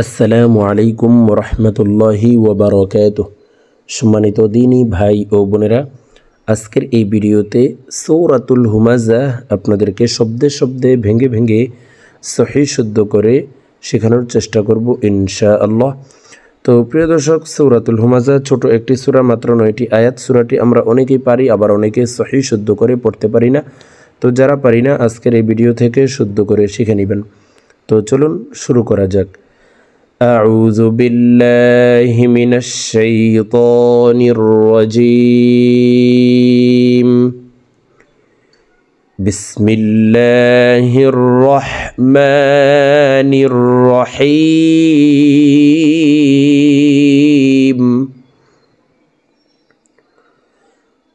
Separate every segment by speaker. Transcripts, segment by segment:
Speaker 1: আসসালামু আলাইকুম রহমতুল্লাহি ওয়াবারাকাতুহ। সম্মানিত দিনী ভাই ও বোনেরা, আজকের এই ভিডিওতে সূরাতুল হুমাযা আপনাদেরকে শব্দে শব্দে ভেঙে ভেঙে সহিহ শুদ্ধ করে শেখানোর চেষ্টা করব ইনশাআল্লাহ। তো প্রিয় দর্শক, সূরাতুল হুমাযা ছোট একটি সূরা, মাত্র 9টি আয়াত। সূরাটি আমরা অনেকেই পারি, আবার অনেকে সহিহ শুদ্ধ করে পড়তে পারি না। তো যারা পারি না, আজকের এই ভিডিও থেকে শুদ্ধ করে শিখে নেবেন। তো চলুন শুরু করা যাক। أعوذ بالله من الشيطان الرجيم. بسم الله الرحمن الرحيم.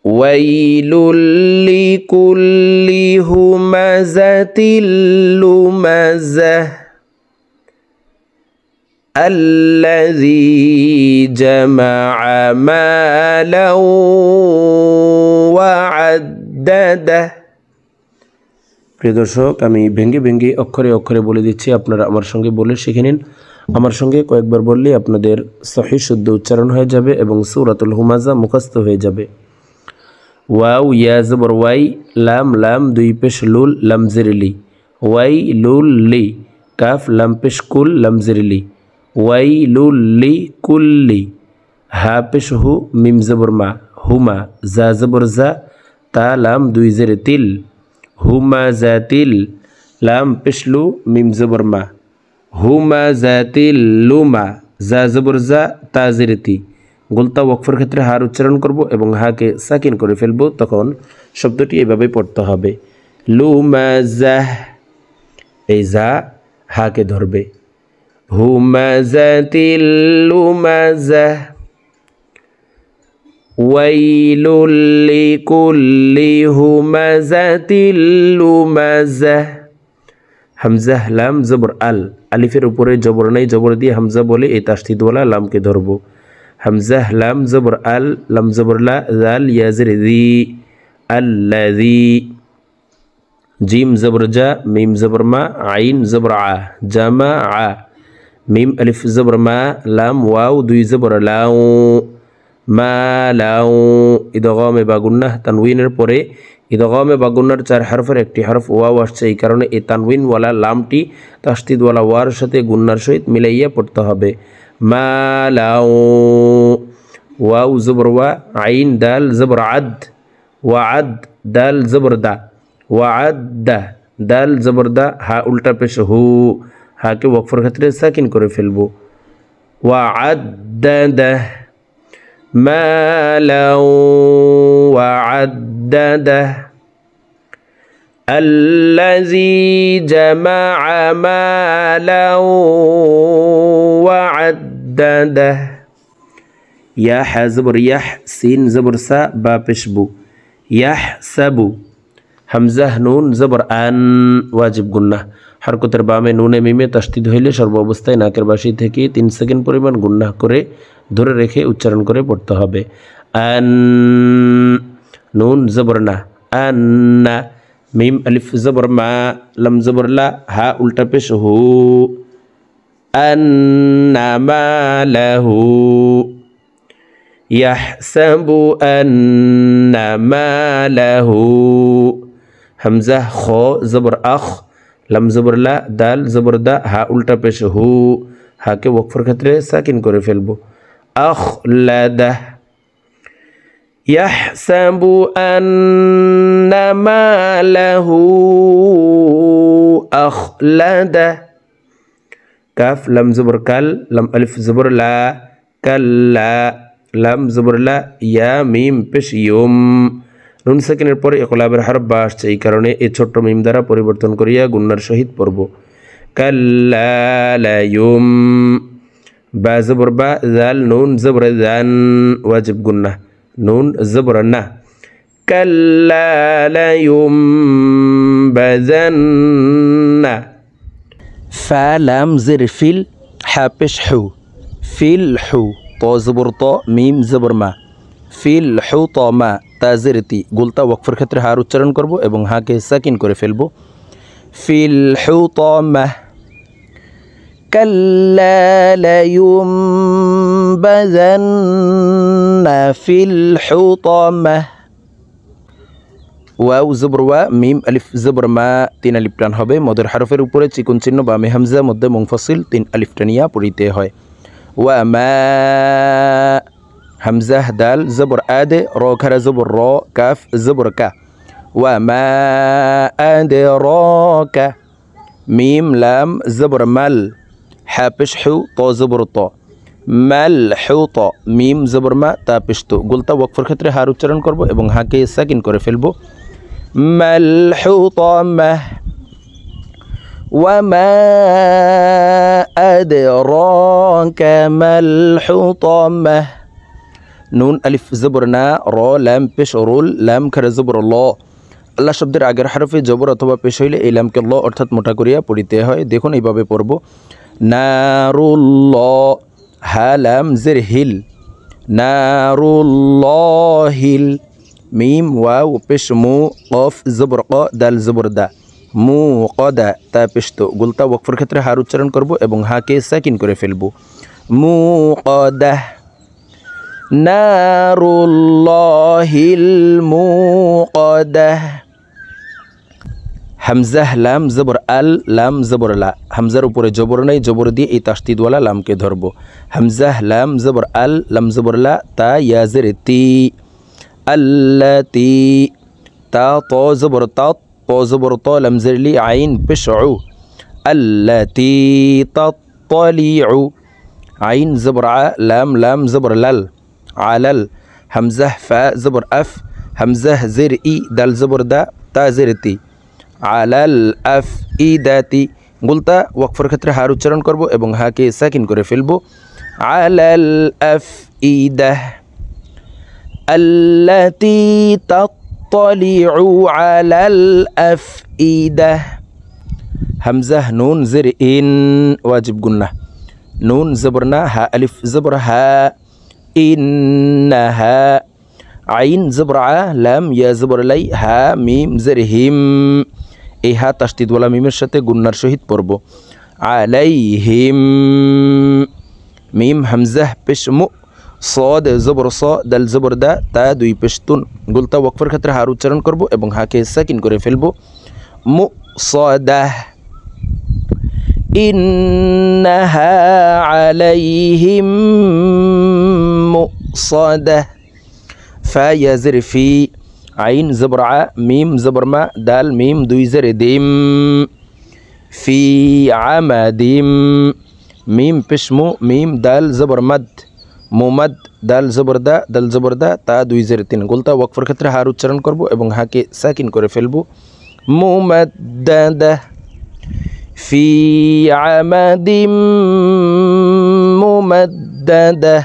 Speaker 1: ويل لكل همزة لمزة الذي جمع مالا وعدده. প্রিয় দর্শক, আমি ভেঙ্গে ভেঙ্গে অক্ষরে অক্ষরে বলে দিচ্ছি, আপনারা আমার সঙ্গে বলে শিখে নিন। আমার সঙ্গে কয়েকবার বললে আপনাদের সহিহ শুদ্ধ উচ্চারণ হয়ে যাবে এবং সূরাতুল হুমাযা মুখস্থ হয়ে যাবে। ওয়াও ইয়া জবর ওয়াই, লাম লাম দুই পেশ লুল লাম জেরলি, ওয়াই লুল লি, কাফ লাম পেশ কুল লাম জেরলি, ওয়াইলুল্লি কুল্লি, হা পেশ হু মিম জবর মা, হুমা, জা জবর জা, তা লাম দুই জের তিল, হুমা জাতিল, লাম পেশলু মিম জবর মা, হুমা জাতিল লুমা, জা জবর জা, তা জের তি। গোলতা ওয়াকফের ক্ষেত্রে হার উচ্চারণ করব এবং হাকে সাকিন করে ফেলব, তখন শব্দটি এভাবে পড়তে হবে, লুমাজাহ। এই জা হাকে ধরবে, হুমাজাতিল লুমাজা, ওয়াইলুল লিকুল্লি হুমাজাতিল লুমাজা। হামজা লাম জবর আল, আলিফের উপরে জবর নাই, জবর দিয়ে হামজা বলে এই তাসদীদওয়ালা লামকে ধরব। হামজা লাম জবর আল, লাম জবর লা, জাল ইয়াজের জি, আল্লাযী। জিম জবর জা, মিম জবর মা, আইন জবর আ, জামা আ। মিম আলিফ জবর মা, লাম ওয়াও দুই জবর লাউ, মা লাউ। ইদগামে বা গুন্নাহ, তানউইনের পরে ইদগামে বা গুন্নার 4 হরফের একটি হরফ ওয়াও আসছে, এই কারণে এই তানউইনওয়ালা লামটি তাসদীদওয়ালা ওয়ার সাথে গুন্নার সহিত মিলাইয়া পড়তে হবে। মা লাউ, ওয়াও জবর ওয়া, আইন দাল জবর আদ, ওয়াআদ, দাল জবর দা, ওয়াআদ্দা, দাল জবর দা, হা উল্টা পেশ হু, হাকে ওয়াকফের ক্ষেত্রে সাকিন করে ফেলব। ওয়াআদ্দাদা, মালাউ ওয়াআদ্দাদা, আল্লাযী জামাআ মালাউ ওয়াআদ্দাদা। ইয়া হা জবর ইয়াহ, সিন জবর সা, বা পেশ বু, ইয়াহসাবু। হামজা নুন জবর আন, ওয়াজিব গুন্নাহ। হরকতের বামে নুনে মিমে তাসদীদ হইলে সর্ব অবস্থায় নাকের বাসি থেকে 3 সেকেন্ড পরিমাণ গুন্নাহ করে ধরে রেখে উচ্চারণ করে পড়তে হবে। আন, নুন জবর না, আন্না। মিম আলিফ জবর মা, লাম জবর লা, হা উল্টা পেশ হু, আন্না মালাহু, ইয়াহসাবু আন্না মালাহু। হামজা খ জবর আখ, লাম জবর লা, দাল জবর দা, হা উল্টা পেশ হু, হাকে ওয়াকফের ক্ষেত্রে সাকিন করে ফেলব। আখলাদা, ইয়াহসাবু আন্না মালাহু আখলাদা। কাফ লাম জবর কাল, লাম আলিফ জবর লা, কাল্লা, লাম জবর লা, ইয়া মিম পেশ ইয়ুম। নুন সেকেন্ডের পরে ইকলাবের হরফ বা আসছে, এই কারণে এই ছোট্ট মিম দ্বারা পরিবর্তন করিয়া গুন্নার সহিত পড়ব। কাল্লা লা ইউম, বা জবর বা, জাল নুন জবর জান, ওয়াজিব গুন্নাহ, নুন জবর না। কাল্লা লা ইউমবাযান্না। ফা লাম জের ফিল, হা পেশ হু, ফিল হু, ত জবর ত, মিম জবর মা, ফিল হুতামা তাজেরতি গোলতা ওয়াকফের ক্ষেত্রে হার উচ্চারণ করব এবং হাকে সাকিন করে ফেলব। ফিল হুতামা
Speaker 2: كلا لينبذن في الحطمة ওয়াও জবর ওয়া মিম আলিফ জবর মা 3 আলিফ টান হবে মদের হরফের উপরে চিকন চিহ্ন বামে হামজা মধ্যে মুনফাসিল 3 আলিফ টানিয়া পড়িতে হয় ওয়া মা হামজা দাল জবর আদ র খারা জবর র কাফ জবর কা ওয়া মা আদরাকা মিম লাম জবর মাল হা পেশ হু ত জবর ত মাল হু ত মিম জবর মা তা পেশ তো গুলতা ওয়াকফের ক্ষেত্রে হার উচ্চারণ করব এবং হাকে সাকিন করে ফেলবো মালহুতামা ওয়ামা আদরাকা মালহুতামা নুন আলিফ জবর না র লাম পেশ রুল লাম খারা জবর ল আল্লাহ শব্দের আগের হরফে জবর অথবা পেশ হইলে এই লামকে ল অর্থাৎ মোটা করিয়া পড়িতে হয় দেখুন এইভাবে পড়ব নারুল্লাহ হা লাম জের হিল নারুল্লাহিল মিম ওয়াও পেশ মু কফ জবর ক দাল জবর দা মু কদা তা পেশ তো গুলতা ওয়াকফের ক্ষেত্রে হার উচ্চারণ করব এবং হাকে সাকিন করে ফেলব মু কদা নারুল্লাহিল মুকদা হামজা লাম জবর আল লাম জবর লা হামজার উপরে জবর নাই জবর দিয়ে এই তাসদিদওয়ালা লামকে ধরব হামজা লাম জবর আল লাম জবর লা তা ইয়া জের তি আল্লাতি তা ত জবর তা ত জবর ত লাম জের লি আইন পেশ উ আল্লাতি তাতলিউ আইন জবর আ লাম লাম জবর লাল আলাল হামজা ফা জবর আফ হামজা জের ই দাল জবর দা তা জের তি আলাল আফ ইদাতি গুলতা ওয়াকফের ক্ষেত্রে হার উচ্চারণ করব এবং হাকে সাকিন করে ফেলব আলাল আফ ইদাহ আল্লাতি তাতলিউ আলাল আফ ইদাহ হামজা নুন জের ইন ওয়াজিব গুন্না নুন জবর না হা আলিফ জবর হা ইন্নাহা আইন জবর আ লাম ইয়া জবর লাই হা মিম জের হিম এই হা তাসদিদওয়ালা মিমের সাথে গুন্নার সহিত পড়ব আলাইহিম মিম হামজা পেশ মু صاد জবর স দাল জবর দা তা দুই পেশ তুন গুলতা ওয়াকফের ক্ষেত্রে হার উচ্চারণ করব এবং হাকে সাকিন করে ফেলব মু সাদাহ ইন্নাহা আলাইহিম মুসাদাহ ফা ইয়া জের ফি আইন জবর আ মিম জবর মা দাল মিম দুই জের দিম ফি আমাদিম মিম পেশ মু মিম দাল জবর মদ মুমদ দাল জবর দা দাল জবর দা তা দুই জের তিন গুলতা ওয়াকফের ক্ষেত্রে হার উচ্চারণ করব এবং হাকে সাকিন করে ফেলব মুমাদ্দাদা ফি আমাদিম মুমাদ্দাদা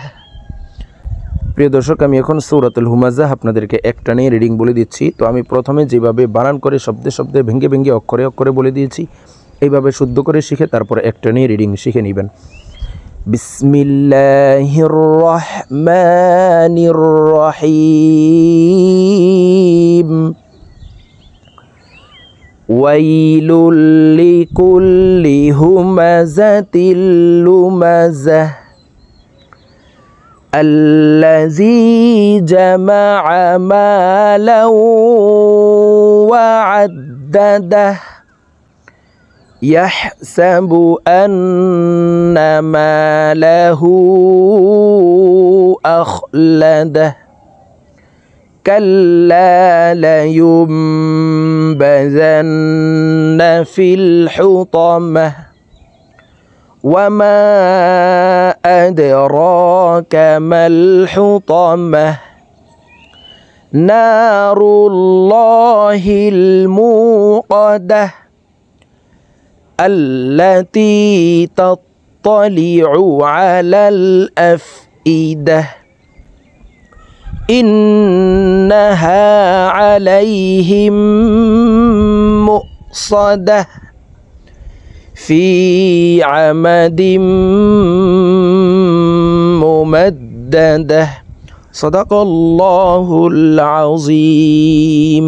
Speaker 2: প্রিয় দর্শক আমি এখন সূরাতুল হুমাযা আপনাদেরকে একটানে রিডিং বলে দিচ্ছি তো আমি প্রথমে যেভাবে বানান করে শব্দে শব্দে ভেঙে ভেঙে অক্ষরে অক্ষরে বলে দিয়েছি এইভাবে শুদ্ধ করে শিখে তারপর একটানে রিডিং শিখে নেবেন বিসমিল্লাহির রহমানির রহিম ওয়াইলুল লিকুল্লি হুমাযাতিল লুমাযাহ الذي جمع مالا وعدده يحسب أن ماله أخلده كلا لينبذن في الحطمة وما أدراك ما الحطمة نار الله الموقدة التي تطلع على الأفئدة إنها عليهم مؤصدة في عمد ممددة صدق الله العظيم.